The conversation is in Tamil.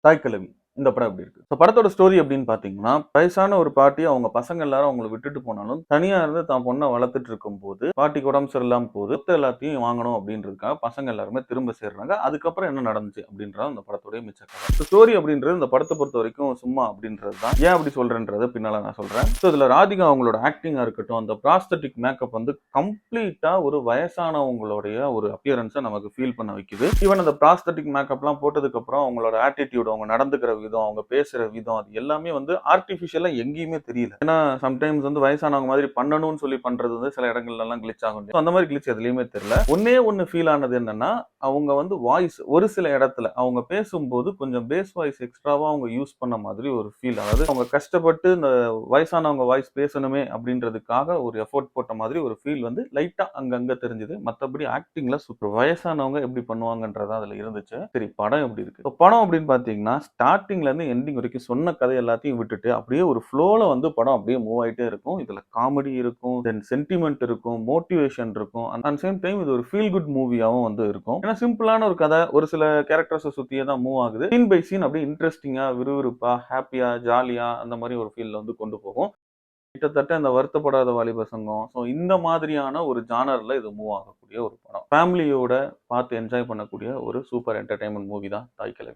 தாய் கிழவி இந்த படம் எப்படி இருக்கு? ஸோ படத்தோட ஸ்டோரி அப்படின்னு பார்த்தீங்கன்னா, வயசான ஒரு பாட்டி அவங்க பசங்க எல்லாரும் அவங்கள விட்டுட்டு போனாலும், தனியா இருந்து தான் பொண்ண வளர்த்துட்டு இருக்கும்போது, பாட்டிக்கு உடம்பு சரியில்லாம போகுது. சொத்து எல்லாத்தையும் வாங்கணும் அப்படின்றதுக்காக பசங்க எல்லாருமே திரும்ப சேர்றாங்க. அதுக்கப்புறம் என்ன நடந்துச்சு அப்படின்றது அந்த படத்துடைய மிச்ச கதை. ஸ்டோரி அப்படின்றது இந்த படத்த பொறுத்தவரைக்கும் சும்மா அப்படின்றது தான். ஏன் அப்படி சொல்றேன்றத பின்னால நான் சொல்றேன். ஸோ இதுல ராதிகா அவங்களோட ஆக்டிங்கா இருக்கட்டும், அந்த பிராஸ்தட்டிக் மேக்கப் வந்து கம்ப்ளீட்டா ஒரு வயசானவங்களுடைய ஒரு அப்பியரன்ஸ நமக்கு ஃபீல் பண்ண வைக்குது. ஈவன் அந்த பிராஸ்தட்டிக் மேக்கப்லாம் போட்டதுக்கு அப்புறம் அவங்களோட ஆட்டிடியூட், அவங்க நடந்துக்கிற விதம், அவங்க பேசுற விதம், அது எல்லாமே வந்து ஆர்டிஃபிஷியலா எங்கேயுமே தெரியல. ஏன்னா சம்டைம்ஸ் வந்து வயசானவங்க மாதிரி பண்ணணும்னு சொல்லி பண்றது வந்து சில இடங்கள்ல எல்லாம் கிளிச் ஆகும். So, அந்த மாதிரி கிளிச் எதுலயுமே தெரியல. ஒன்னே ஒன்னு ஃபீல் ஆனது என்னன்னா, அவங்க வந்து வாய்ஸ் ஒரு சில இடத்துல அவங்க பேசும்போது கொஞ்சம் பேஸ் வாய்ஸ் எக்ஸ்ட்ராவா அவங்க யூஸ் பண்ண மாதிரி ஒரு ஃபீல். அதாவது அவங்க கஷ்டப்பட்டு இந்த வயசானவங்க வாய்ஸ் பேசணுமே அப்படின்றதுக்காக ஒரு எஃபோர்ட் போட்ட மாதிரி ஒரு ஃபீல் வந்து லைட்டா அங்கங்க தெரிஞ்சது. மத்தபடி ஆக்டிங்ல சூப்பர். வயசானவங்க எப்படி பண்ணுவாங்கன்றது அதுல இருந்துச்சு. சரி, படம் எப்படி இருக்கு? So, படம் அப்படின்னு பாத்தீங்கன்னா, ஸ்டார்டிங்ல இருந்து எண்டிங் வரைக்கும் சொன்ன கதை எல்லாத்தையும் விட்டுட்டு அப்படியே ஒரு ஃப்ளோல வந்து படம் அப்படியே மூவ் ஆயிட்டே இருக்கும். இதுல காமெடி இருக்கும், தென் சென்டிமெண்ட் இருக்கும், மோட்டிவேஷன் இருக்கும். அண்ட் சேம் டைம் இது ஒரு ஃபீல் குட் மூவியாவும் வந்து இருக்கும். ஏன்னா சிம்பிளான ஒரு கதை, ஒரு சில கேரக்டர்ஸை சுத்தியே தான் மூவ் ஆகுது. சீன் பை சீன் அப்படியே இன்ட்ரெஸ்டிங்கா, விறுவிறுப்பா, ஹாப்பியா, ஜாலியா அந்த மாதிரி ஒரு ஃபீல்ல வந்து கொண்டு போகும். கிட்டத்தட்ட இந்த வருத்தப்படாத வாலிபர் சங்கம், ஸோ இந்த மாதிரியான ஒரு ஜானர்ல இது மூவ் ஆகக்கூடிய ஒரு படம். ஃபேமிலியோட பார்த்து என்ஜாய் பண்ணக்கூடிய ஒரு சூப்பர் என்டர்டைன்மெண்ட் மூவி தான் தாய் கிழவி.